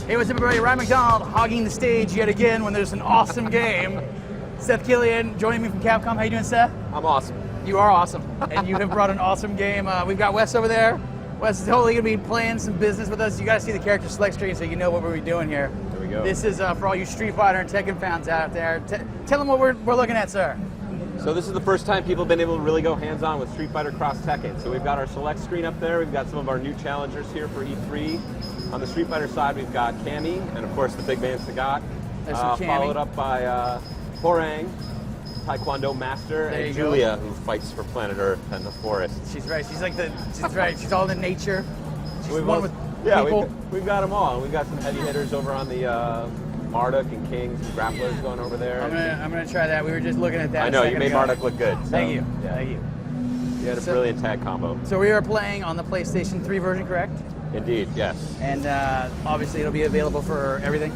Hey, what's up, everybody? Ryan McDonald hogging the stage yet again when there's an awesome game. Seth Killian joining me from Capcom. How you doing, Seth? I'm awesome. You are awesome, and you have brought an awesome game. We've got Wes over there. Wes is totally going to be playing some business with us. You got to see the character select screen so you know what we're doing here. There we go. This is for all you Street Fighter and Tekken fans out there. Tell them what we're looking at, sir. So this is the first time people have been able to really go hands-on with Street Fighter Cross Tekken. So we've got our select screen up there. We've got some of our new challengers here for E3. On the Street Fighter side, we've got Cammy, and of course the big man Sagat. Followed up by Horang, Taekwondo Master, and Julia, who fights for planet Earth and the forest. She's right. She's right. She's all in nature. She's one with yeah, people. we've got them all. We've got some heavy hitters over on the Marduk and Kings and grapplers going over there. I'm gonna try that. We were just looking at that. I know, you made Marduk look good. So, Thank you. Yeah. Thank you. You had a brilliant tag combo. So we are playing on the PlayStation 3 version, correct? Indeed, yes. And obviously it'll be available for everything.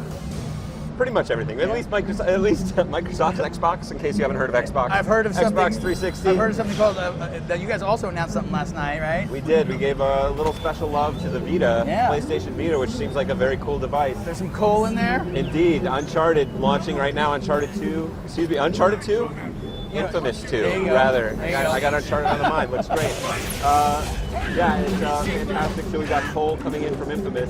Pretty much everything. Yeah. At least Microsoft and Xbox, in case you haven't heard of Xbox. I've heard of something. Xbox 360. I've heard of something called that you guys also announced something last night, right? We did. We gave a little special love to the Vita, PlayStation Vita, which seems like a very cool device. There's some coal in there. Indeed. Uncharted launching right now. Uncharted 2. Excuse me. Uncharted 2. Infamous 2, rather. I got Uncharted on the mind. Looks great. Yeah, it's fantastic. So we got Cole coming in from Infamous.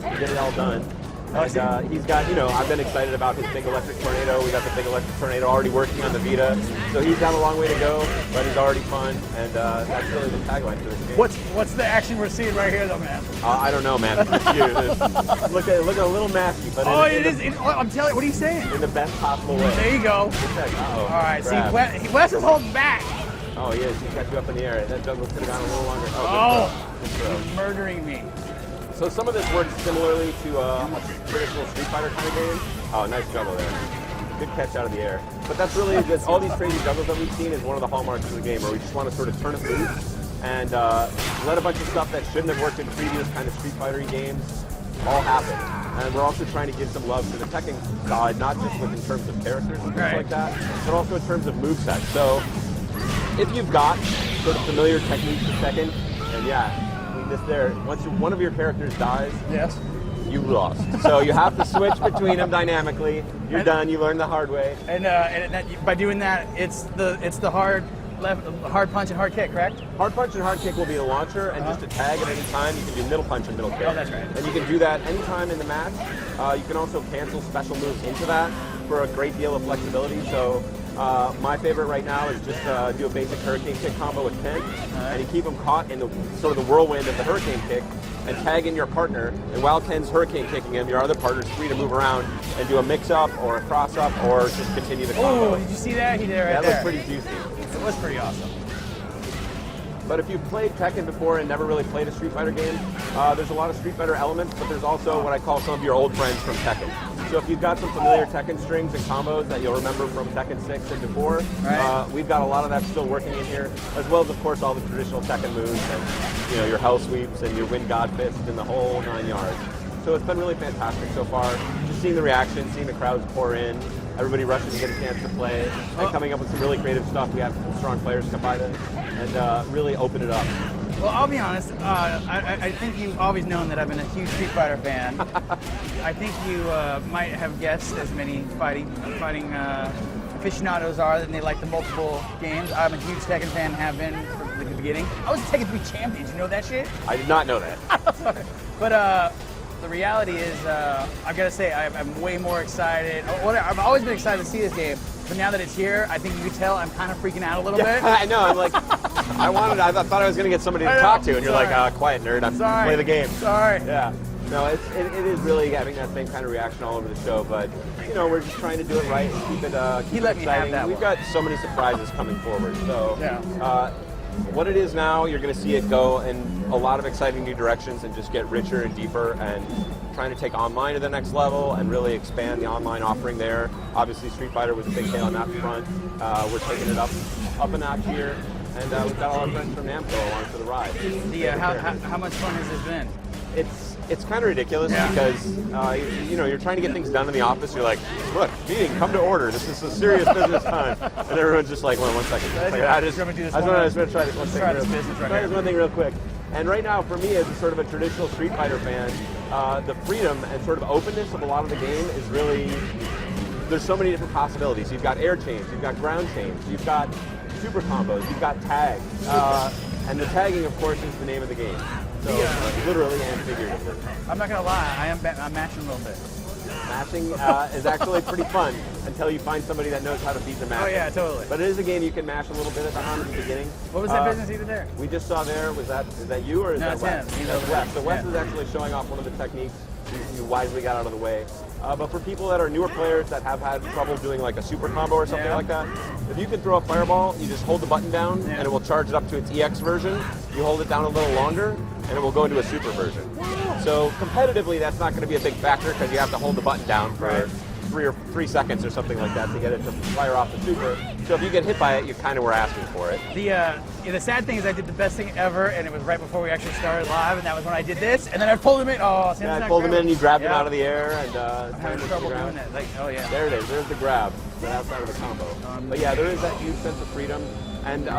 Get it all done. And he's got, I've been excited about his big electric tornado. We got the big electric tornado already working on the Vita. So he's got a long way to go, but he's already fun. And that's really the tagline for this game. What's the action we're seeing right here, though, man? I don't know, man. Look a little nasty, but I'm telling you, what are you saying? In the best possible way. There you go. All right, see, Wes is holding back. Oh, he is. He's got you up in the air. That juggle could have gone a little longer. You're murdering me. So some of this works similarly to a traditional Street Fighter kind of game. Oh, nice juggle there. Good catch out of the air. But that's really, all these crazy juggles that we've seen is one of the hallmarks of the game, where we just want to sort of turn it loose and let a bunch of stuff that shouldn't have worked in previous kind of Street Fighter games all happen. And we're also trying to give some love to the Tekken side, not just in terms of characters and things like that, but also in terms of movesets. So if you've got sort of familiar techniques of Tekken, and once one of your characters dies, you lost. So you have to switch between them dynamically. You're done. You learn the hard way. And by doing that, it's the hard punch and hard kick, correct? Hard punch and hard kick will be a launcher, and just a tag at any time. You can do middle punch and middle kick. Oh, that's right. And you can do that anytime in the match. You can also cancel special moves into that for a great deal of flexibility. So my favorite right now is just do a basic hurricane kick combo with Ken, and you keep them caught in the sort of the whirlwind of the hurricane kick, and tag in your partner. And while Ken's hurricane kicking him, your other partner's free to move around and do a mix-up or a cross-up or just continue the combo. Oh, did you see that? He did it right there. That looks pretty juicy. It was pretty awesome. But if you've played Tekken before and never really played a Street Fighter game, there's a lot of Street Fighter elements, but there's also what I call some of your old friends from Tekken. So if you've got some familiar Tekken strings and combos that you'll remember from Tekken 6 and before, we've got a lot of that still working in here, as well as, of course, all the traditional Tekken moves and your hell sweeps and your wind god fist and the whole 9 yards. So it's been really fantastic so far. Just seeing the reaction, seeing the crowds pour in, everybody rushing to get a chance to play, and coming up with some really creative stuff. We have some strong players come by this and really open it up. Well, I'll be honest. I think you've always known that I've been a huge Street Fighter fan. I think you might have guessed, as many fighting aficionados are, and they like the multiple games. I'm a huge Tekken fan, have been from the beginning. I was a Tekken 3 champion. Did you know that shit? I did not know that. But the reality is, I've got to say, I'm way more excited. I've always been excited to see this game, but now that it's here, I think you can tell I'm kind of freaking out a little bit. I know. I'm like, I thought I was going to get somebody to talk to, and you're like, quiet nerd. I'm play the game. Sorry. Yeah. No, it is really having that same kind of reaction all over the show, but we're just trying to do it right and keep it exciting. We've got so many surprises coming forward. So what it is now, you're going to see it go in a lot of exciting new directions and just get richer and deeper, and trying to take online to the next level and really expand the online offering there. Obviously, Street Fighter was a big hit on that front. We're taking it up a notch here, and we've got all our friends from Namco along for the ride. How much fun has this been? It's kind of ridiculous because you're trying to get things done in the office. You're like, look, meeting, come to order. This is a serious business time, and everyone's just like, one second. I just want to try this one thing real quick. And right now, for me, as a sort of a traditional Street Fighter fan, the freedom and sort of openness of a lot of the game is really, there's so many different possibilities. You've got air chains, you've got ground chains, you've got super combos, you've got tags. And the tagging, of course, is the name of the game. So literally and figuratively. I'm not gonna lie, I'm matching a little bit. Mashing is actually pretty fun until you find somebody that knows how to beat the mashing. Oh yeah, totally. But it is a game you can mash a little bit at the beginning. What was that business either there? We just saw there, is that you or is that Wes? Him. That's Wes. So Wes is actually showing off one of the techniques you wisely got out of the way. But for people that are newer players that have had trouble doing like a super combo or something like that, if you can throw a fireball, you just hold the button down and it will charge it up to its EX version. You hold it down a little longer and it will go into a super version. So competitively, that's not going to be a big factor because you have to hold the button down for 3 seconds or something like that to get it to fire off the super. So if you get hit by it, you kind of were asking for it. The sad thing is I did the best thing ever, and it was right before we actually started live, and that was when I did this, and then I pulled him in. Oh, yeah, I pulled him in, and you grabbed him out of the air, and I'm having trouble doing that. Like, oh yeah. There it is. There's the grab, right outside of the combo. But yeah, there is that huge sense of freedom, and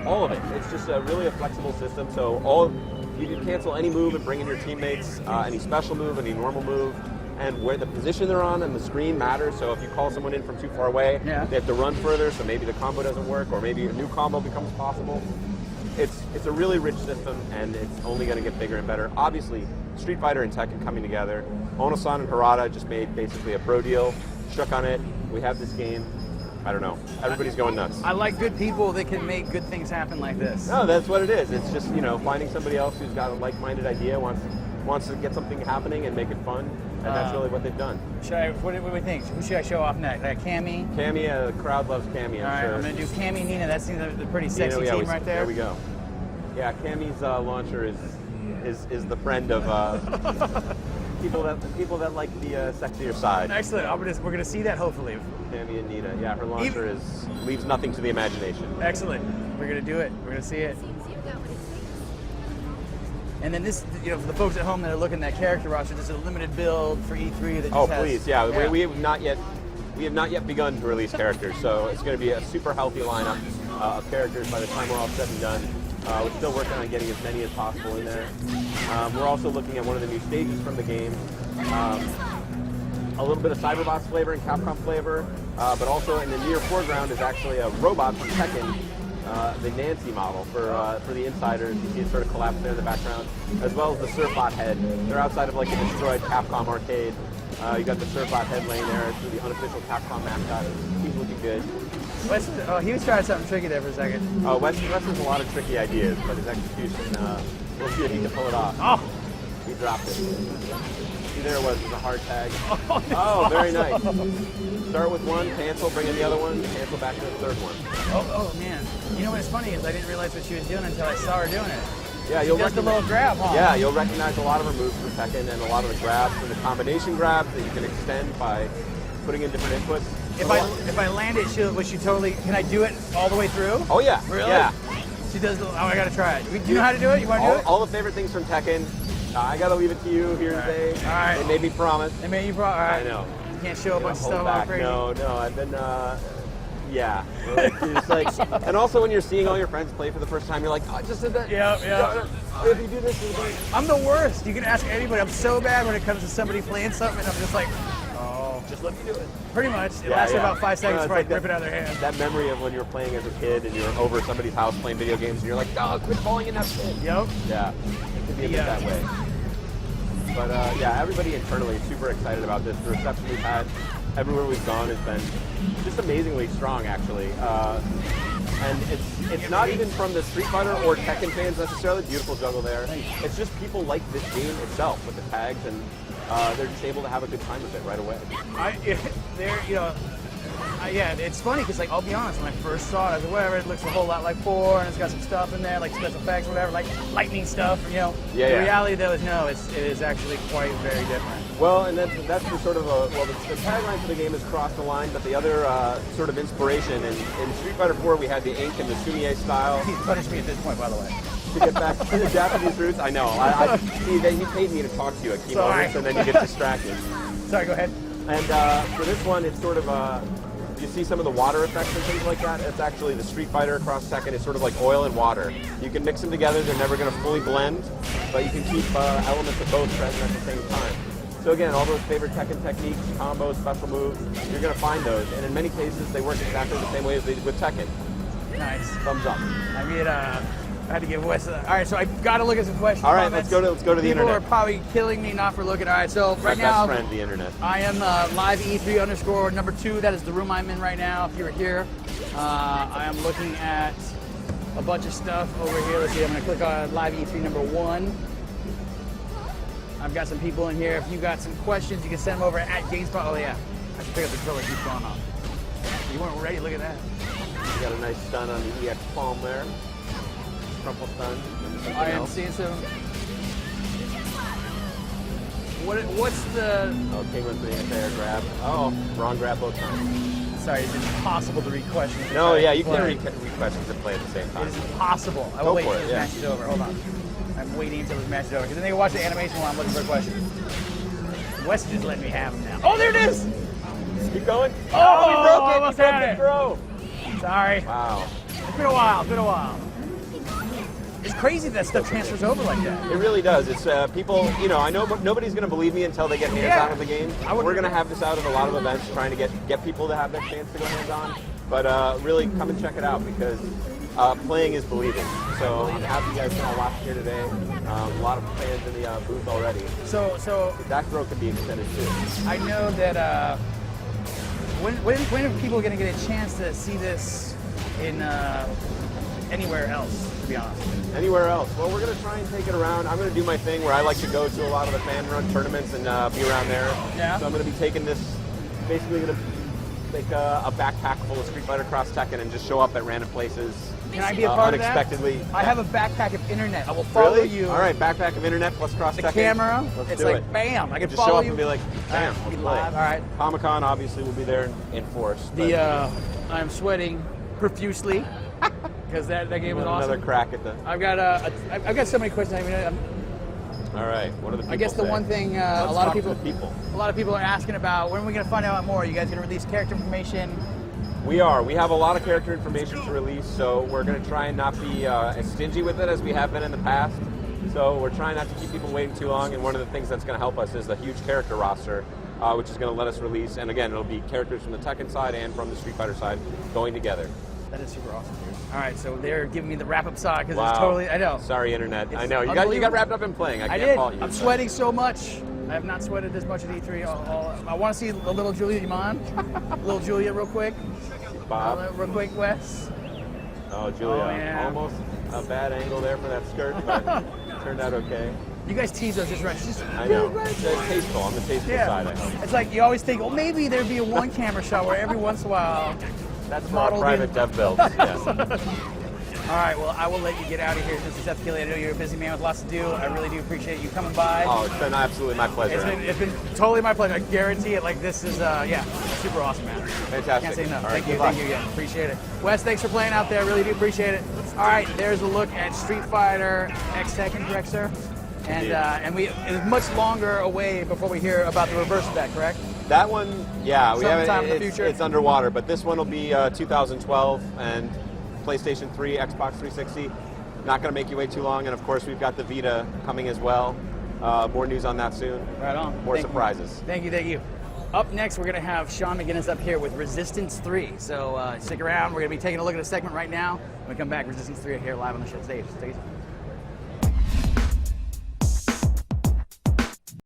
all of it. It's just really a flexible system. So you can cancel any move and bring in your teammates, any special move, any normal move. And where the position they're on and the screen matters. So if you call someone in from too far away, they have to run further, so maybe the combo doesn't work, or maybe a new combo becomes possible. It's a really rich system, and it's only going to get bigger and better. Obviously, Street Fighter and Tekken coming together. Ono-san and Harada just made basically a pro deal, shook on it. We have this game. I don't know. Everybody's going nuts. I like good people that can make good things happen like this. No, that's what it is. It's just, finding somebody else who's got a like-minded idea, wants to get something happening and make it fun. And that's really what they've done. What do we think? Who should I show off next? Cammy? Cammy, the crowd loves Cammy, I'm sure. I'm going to do Cammy, Nina. That seems a pretty sexy team right there. There we go. Yeah, Cammy's launcher is the friend of people that like the sexier side. Excellent. We're going to see that hopefully. Cammy and Nina. Yeah, her launcher leaves nothing to the imagination. Excellent. We're going to do it. We're going to see it. And then this, for the folks at home that are looking at that character roster, this is a limited build for E3 that just please, yeah. We have not yet begun to release characters, so it's going to be a super healthy lineup of characters by the time we're all said and done. We're still working on getting as many as possible in there. We're also looking at one of the new stages from the game, a little bit of Cyberbots flavor and Capcom flavor, but also in the near foreground is actually a robot from Tekken. The Nancy model for the insiders. You see it sort of collapse there in the background, as well as the Surfbot head. They're outside of like a destroyed Capcom arcade. You got the Surfbot head laying there. It's the unofficial Capcom mascot. He's looking good. Wes, he was trying something tricky there for a second. Wes has a lot of tricky ideas, but his execution, we'll see if he can pull it off. Oh! He dropped it. See, there it was a hard tag. Oh, very nice. Start with one, cancel, bring in the other one, cancel back to the third one. Oh man. You know what's funny is I didn't realize what she was doing until I saw her doing it. Yeah, you'll recognize the little grab, huh? Yeah, you'll recognize a lot of her moves from Tekken and a lot of the grabs and the combination grabs that you can extend by putting in different inputs. If I land it, can I do it all the way through? Oh yeah. Really? Yeah. She does I gotta try it. Do you know how to do it? You wanna do it? All the favorite things from Tekken. I gotta leave it to you here today. All right. They made me promise. All right. I know. You can't show a bunch of stuff all crazy. No, I've been yeah. It's like, and also when you're seeing all your friends play for the first time, you're like, I just did that. Yeah. If you do this, I'm the worst. You can ask anybody. I'm so bad when it comes to somebody playing something, and I'm just like, just let me do it. Pretty much. It lasts about 5 seconds before I rip it out of their hand. That memory of when you were playing as a kid and you're over somebody's house playing video games and you're like, quit falling in that pit. Yep. Yeah. It could be a bit that way. But everybody internally is super excited about this. The reception we've had everywhere we've gone has been just amazingly strong, actually. And it's not even from the Street Fighter or Tekken fans necessarily. Beautiful juggle there. It's just people like this game itself with the tags, and they're just able to have a good time with it right away. It's funny because, I'll be honest, when I first saw it, I was like, whatever, it looks a whole lot like 4, and it's got some stuff in there, like special effects, whatever, like lightning stuff, The reality, though, is no, it is actually quite very different. Well, and that's the sort of the tagline for the game is cross the line, but the other sort of inspiration, in Street Fighter 4, we had the ink and the sumie style. He's punished me at this point, by the way. To get back to the Japanese roots, I know. See, he paid me to talk to you at key moments, and then you get distracted. Sorry, go ahead. And for this one, it's sort of You see some of the water effects and things like that? It's actually the Street Fighter across Tekken is sort of like oil and water. You can mix them together, they're never going to fully blend, but you can keep elements of both present at the same time. So again, all those favorite Tekken techniques, combos, special moves, you're going to find those. And in many cases, they work exactly the same way as they did with Tekken. Nice. Thumbs up. I mean, I had to give Wes. All right, so I got to look at some questions. All right, comments. let's go to the People internet. are probably killing me not for looking. All right, so right My now, best friend, the internet. I am live E3_2. That is the room I'm in right now. If you were here, I am looking at a bunch of stuff over here. Let's see. I'm going to click on live E3 #1. I've got some people in here. If you got some questions, you can send them over at GameSpot. Oh yeah, I should pick up the controller. Keep going off. You weren't ready. Look at that. You got a nice stun on the EX palm there. Crumple stun. I am seeing some. What's the? Oh, King was the anti-air grab. Oh, wrong grab both times. Sorry, it's impossible to read questions. No, yeah, you can read questions and play at the same time. It is impossible. I will wait until this match is over. Hold on. I'm waiting until this match is over because then they can watch the animation while I'm looking for a question. Wes just let me have them now. Oh, there it is! Keep going. Oh, we broke it. almost We broke had the it. throw. Sorry. Wow. It's been a while. It's been a while. It's crazy that stuff transfers over like that. It really does. It's people, you know, I know nobody's going to believe me until they get hands-on with the game. We're going to have this out at a lot of events, trying to get people to have that chance to go hands-on. But really, come and check it out because playing is believing. So I'm happy you guys can all watch here today. A lot of fans in the booth already. So that throw could be extended too. I know that when are people going to get a chance to see this in anywhere else? To be honest. Anywhere else? Well, we're going to try and take it around. I'm going to do my thing where I like to go to a lot of the fan-run tournaments and be around there. Yeah. So I'm going to be taking this, basically going to take a backpack full of Street Fighter Cross Tekken and just show up at random places. Can I be a part unexpectedly. of that? I have a backpack of internet. I will follow really? you. All right, backpack of internet plus Cross The Tekken. camera. Let's It's do like it. bam. I can just follow show up you. and be like, bam, Be let's live. play. All right. Comic-Con obviously will be there in force. I'm sweating profusely because that game was awesome. Another crack at the. I've got so many questions. I mean, all right, what are the people I guess the saying? one thing Let's a lot talk of to the people. a lot of people are asking about, when are we going to find out more? Are you guys going to release character information? We are. We have a lot of character information to release, so we're going to try and not be as stingy with it as we have been in the past. So we're trying not to keep people waiting too long, and one of the things that's going to help us is the huge character roster, which is going to let us release. And again, it'll be characters from the Tekken side and from the Street Fighter side going together. That is super awesome, dude. All right, so they're giving me the wrap-up side because Wow. it's totally, I know. Sorry, Internet. It's I know. You got wrapped up in playing. I can't did. fault you. I'm sweating so much. I have not sweated this much at E3. I want to see a little Julia. You mind? Little Julia real quick. Bob. Real quick, Wes. Oh, Julia. Oh, yeah. Almost a bad angle there for that skirt, but turned out okay. You guys tease those just right. It's just I know. It's tasteful. On the tasteful side, I hope. It's like you always think, well, maybe there'd be a one camera shot where every once in a while. That's for our private dev builds. Yeah. All right, well, I will let you get out of here, Mr. Seth Kelly. I know you're a busy man with lots to do. I really do appreciate you coming by. Oh, it's been absolutely my pleasure. It's been totally my pleasure. I guarantee it. Like, this is, super awesome, man. Fantastic. Can't say enough. All right, Thank you again. Appreciate it. Wes, thanks for playing out there. Really do appreciate it. All right, there's a look at Street Fighter X Tekken, correct, sir? And it's much longer away before we hear about the reverse of that, correct? That one, yeah, we have Sometime in the future. It's underwater, but this one will be 2012 and PlayStation 3, Xbox 360. Not going to make you wait too long, and of course we've got the Vita coming as well. More news on that soon. Right on. More surprises. Thank you. Up next, we're going to have Sean McGinnis up here with Resistance 3. So stick around. We're going to be taking a look at a segment right now. When we come back, Resistance 3 here live on the show stage. Stay tuned.